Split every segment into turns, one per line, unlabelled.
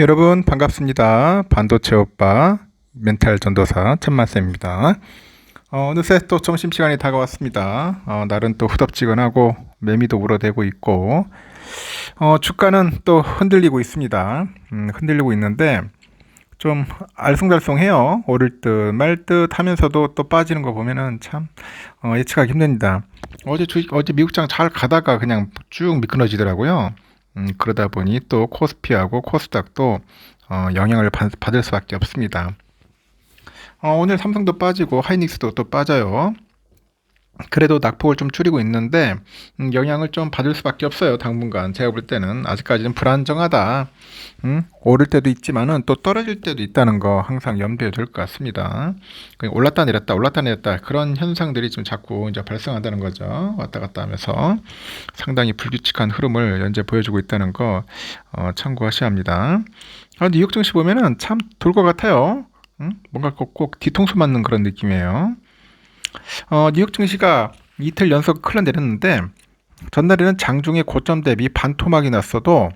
여러분 반갑습니다. 반도체 오빠 멘탈 전도사 천만쌤입니다. 어느새 또 점심시간이 다가왔습니다. 날은 또 후덥지근하고 매미도 울어대고 있고 주가는 또 흔들리고 있습니다. 흔들리고 있는데 좀 알쏭달쏭해요. 오를 듯 말 듯 하면서도 또 빠지는 거 보면은 참 예측하기 힘듭니다. 어제 미국장 잘 가다가 그냥 쭉 미끄러지더라고요. 그러다 보니 또 코스피하고 코스닥도 영향을 받을 수밖에 없습니다. 오늘 삼성도 빠지고 하이닉스도 또 빠져요. 그래도 낙폭을 좀 줄이고 있는데 영향을 좀 받을 수밖에 없어요. 당분간 제가 볼 때는 아직까지는 불안정하다. 오를 때도 있지만은 또 떨어질 때도 있다는 거 항상 염두에 둘 것 같습니다. 올랐다 내렸다 올랐다 내렸다 그런 현상들이 좀 자꾸 이제 발생한다는 거죠. 왔다 갔다 하면서 상당히 불규칙한 흐름을 현재 보여주고 있다는 거 참고하셔야 합니다. 뉴욕 증시 보면은 참 돌 것 같아요. 뭔가 꼭 뒤통수 맞는 그런 느낌이에요. 뉴욕 증시가 이틀 연속 흘러내렸는데 전날에는 장중에 고점 대비 반토막이 났어도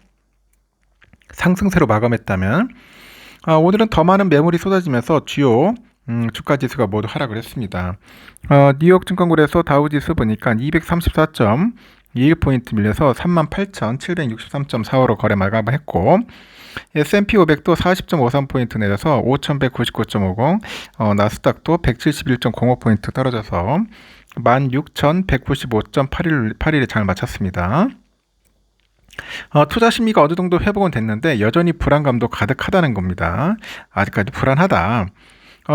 상승세로 마감했다면 오늘은 더 많은 매물이 쏟아지면서 주요 주가 지수가 모두 하락을 했습니다. 뉴욕 증권거래소 다우지수 보니까 234.21포인트 밀려서 38,763.45로 거래 마감을 했고 S&P 500도 40.53포인트 내려서 5,199.50, 나스닥도 171.05포인트 떨어져서 16,195.81에 잘 마쳤습니다. 투자 심리가 어느 정도 회복은 됐는데 여전히 불안감도 가득하다는 겁니다. 아직까지 불안하다.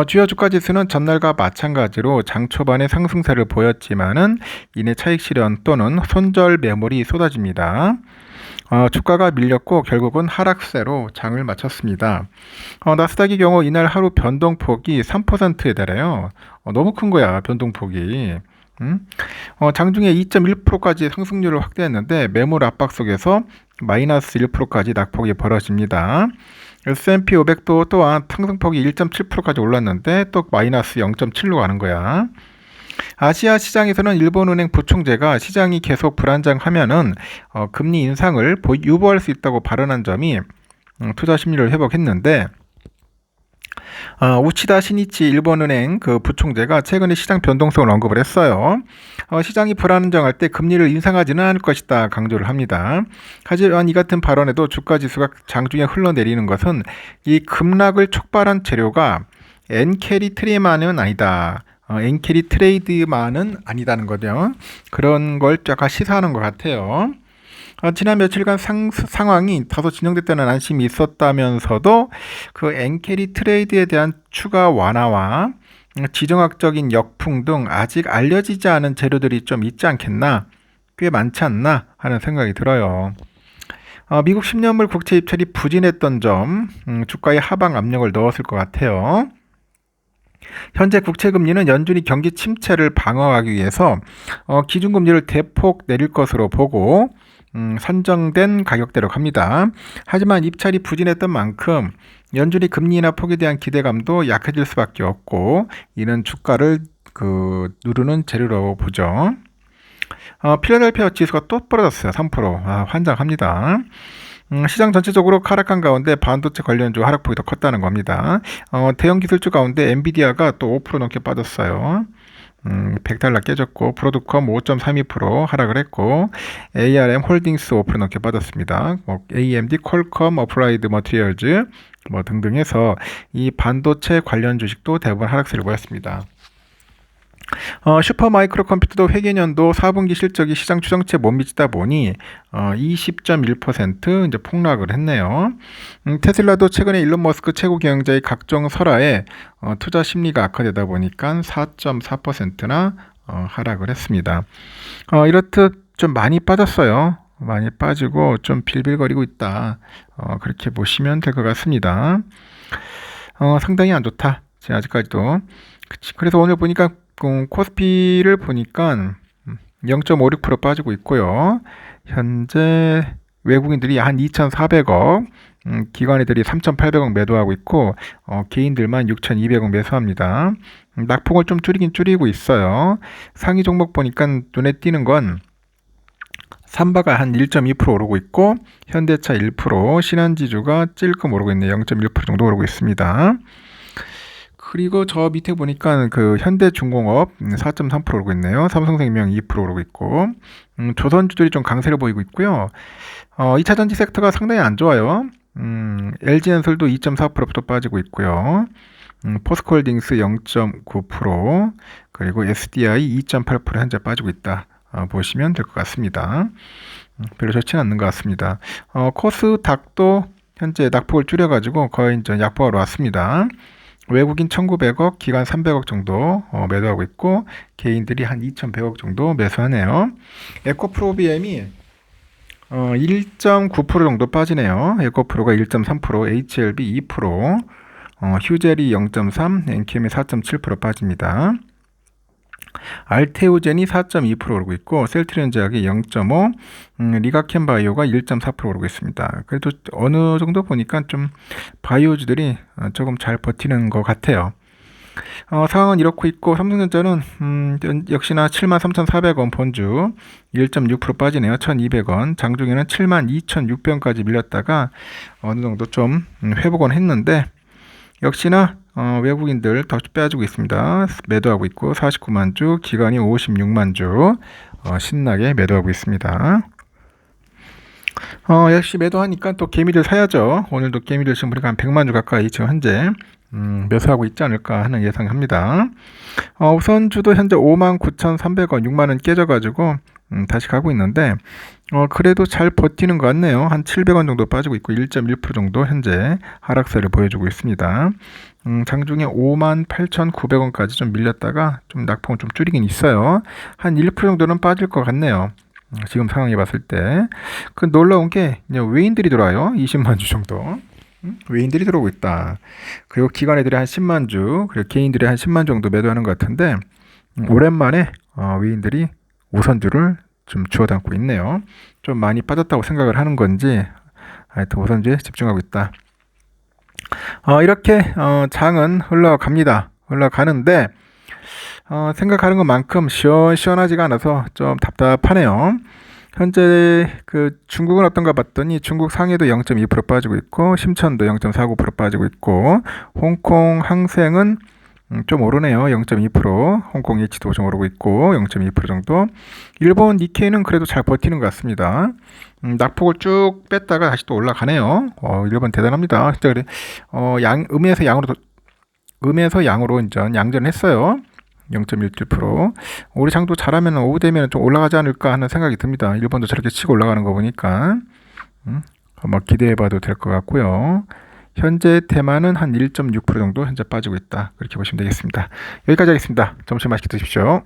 주요 주가 지수는 전날과 마찬가지로 장 초반에 상승세를 보였지만은 이내 차익 실현 또는 손절 매물이 쏟아집니다. 주가가 밀렸고 결국은 하락세로 장을 마쳤습니다. 나스닥의 경우 이날 하루 변동폭이 3%에 달해요. 너무 큰 거야, 변동폭이. 장중에 2.1%까지 상승률을 확대했는데 매물 압박 속에서 마이너스 1%까지 낙폭이 벌어집니다. S&P 500도 또한 상승폭이 1.7%까지 올랐는데 또 마이너스 0.7로 가는 거야. 아시아 시장에서는 일본은행 부총재가 시장이 계속 불안정하면은 금리 인상을 유보할 수 있다고 발언한 점이 투자 심리를 회복했는데 우치다 시니치 일본은행 그 부총재가 최근에 시장 변동성을 언급을 했어요. 시장이 불안정할 때 금리를 인상하지는 않을 것이다 강조를 합니다. 하지만 이 같은 발언에도 주가지수가 장중에 흘러내리는 것은 이 급락을 촉발한 재료가 엔캐리 트레이만은 아니다. 엔캐리 트레이드만은 아니다는 거죠. 그런 걸 약간 시사하는 것 같아요. 지난 며칠간 상황이 다소 진정됐다는 안심이 있었다면서도 그 엔캐리 트레이드에 대한 추가 완화와 지정학적인 역풍 등 아직 알려지지 않은 재료들이 좀 있지 않겠나, 꽤 많지 않나 하는 생각이 들어요. 미국 10년물 국채 입찰이 부진했던 점 주가에 하방 압력을 넣었을 것 같아요. 현재 국채금리는 연준이 경기 침체를 방어하기 위해서 기준금리를 대폭 내릴 것으로 보고 선정된 가격대로 갑니다. 하지만 입찰이 부진했던 만큼 연준이 금리 인하 폭에 대한 기대감도 약해질 수밖에 없고 이는 주가를 누르는 재료로 보죠. 필라델피아 지수가 또 떨어졌어요. 3%. 환장합니다. 시장 전체적으로 하락한 가운데 반도체 관련주 하락폭이 더 컸다는 겁니다. 대형 기술주 가운데 엔비디아가 또 5% 넘게 빠졌어요. $100 깨졌고 브로드컴 5.32% 하락을 했고 ARM 홀딩스 5% 넘게 빠졌습니다. AMD, 퀄컴, 어플라이드 머티리얼즈 등등 해서 이 반도체 관련 주식도 대부분 하락세를 보였습니다. 슈퍼마이크로 컴퓨터도 회계연도 4분기 실적이 시장 추정치에 못 미치다 보니 20.1% 이제 폭락을 했네요. 테슬라도 최근에 일론 머스크 최고 경영자의 각종 설화에 투자 심리가 악화되다 보니까 4.4%나 하락을 했습니다. 이렇듯 좀 많이 빠졌어요. 많이 빠지고 좀 빌빌거리고 있다. 그렇게 보시면 될 것 같습니다. 상당히 안 좋다. 제가 아직까지도. 그래서 오늘 보니까 코스피를 보니까 0.56% 빠지고 있고요. 현재 외국인들이 한 2,400억, 기관애들이 3,800억 매도하고 있고 개인들만 6,200억 매수합니다. 낙폭을 좀 줄이긴 줄이고 있어요. 상위 종목 보니까 눈에 띄는 건 삼바가 한 1.2% 오르고 있고 현대차 1%, 신한지주가 찔끔 오르고 있네요. 0.1% 정도 오르고 있습니다. 그리고 저 밑에 보니까 그 현대중공업 4.3% 오르고 있네요. 삼성생명 2% 오르고 있고 조선주들이 좀 강세를 보이고 있고요. 2차 전지 섹터가 상당히 안 좋아요. LG엔솔도 2.4%또 빠지고 있고요. 포스코홀딩스 0.9%, 그리고 SDI 2.8% 현재 빠지고 있다. 보시면 될 것 같습니다. 별로 좋지는 않는 것 같습니다. 코스닥도 현재 낙폭을 줄여가지고 거의 이제 약보하러 왔습니다. 외국인 1,900억, 기관 300억 정도 매도하고 있고 개인들이 한 2,100억 정도 매수하네요. 에코프로비엠이 1.9% 정도 빠지네요. 에코프로가 1.3%, HLB 2%, 휴젤이 0.3, 엔캠이 4.7% 빠집니다. 알테오젠이 4.2% 오르고 있고 셀트리온제약이 0.5, 리가켄바이오가 1.4% 오르고 있습니다. 그래도 어느 정도 보니까 좀 바이오주들이 조금 잘 버티는 것 같아요. 상황은 이렇고 있고 삼성전자는 역시나 73,400원 본주 1.6% 빠지네요. 1,200원. 장중에는 72,600원까지 밀렸다가 어느 정도 좀 회복은 했는데 역시나 외국인들 더 빼주고 있습니다. 매도하고 있고 49만 주, 기관이 56만 주 신나게 매도하고 있습니다. 역시 매도하니까 또 개미들 사야죠. 오늘도 개미들 지금 보니까 한 100만 주 가까이 지금 현재 매수하고 있지 않을까 하는 예상합니다. 우선주도 현재 59,300원, 6만원 깨져가지고 다시 가고 있는데 그래도 잘 버티는 것 같네요. 한 700원 정도 빠지고 있고 1.1% 정도 현재 하락세를 보여주고 있습니다. 장중에 58,900원까지 좀 밀렸다가 좀 낙폭을 좀 줄이긴 있어요. 한 1% 정도는 빠질 것 같네요. 지금 상황에 봤을 때. 그 놀라운 게 외인들이 들어와요. 20만 주 정도. 외인들이 들어오고 있다. 그리고 기관 애들이 한 10만 주, 그리고 개인들이 한 10만 정도 매도하는 것 같은데 오랜만에 외인들이 우선주를 좀 주워 담고 있네요. 좀 많이 빠졌다고 생각을 하는 건지 하여튼 우선주에 집중하고 있다. 이렇게 장은 흘러갑니다. 흘러가는데 생각하는 것만큼 시원하지가 않아서 좀 답답하네요. 현재 그 중국은 어떤가 봤더니 중국 상해도 0.2% 빠지고 있고 심천도 0.49% 빠지고 있고 홍콩 항생은 좀 오르네요. 0.2%. 홍콩 H도 좀 오르고 있고 0.2% 정도. 일본 니케이는 그래도 잘 버티는 것 같습니다. 낙폭을 쭉 뺐다가 다시 또 올라가네요. 일본 대단합니다. 진짜 그래. 음에서 양으로 이제 양전했어요. 0.17%. 우리 장도 잘하면 오후 되면 좀 올라가지 않을까 하는 생각이 듭니다. 일본도 저렇게 치고 올라가는 거 보니까 한번 기대해봐도 될 것 같고요. 현재 테마는 한 1.6% 정도 현재 빠지고 있다. 그렇게 보시면 되겠습니다. 여기까지 하겠습니다. 점심 맛있게 드십시오.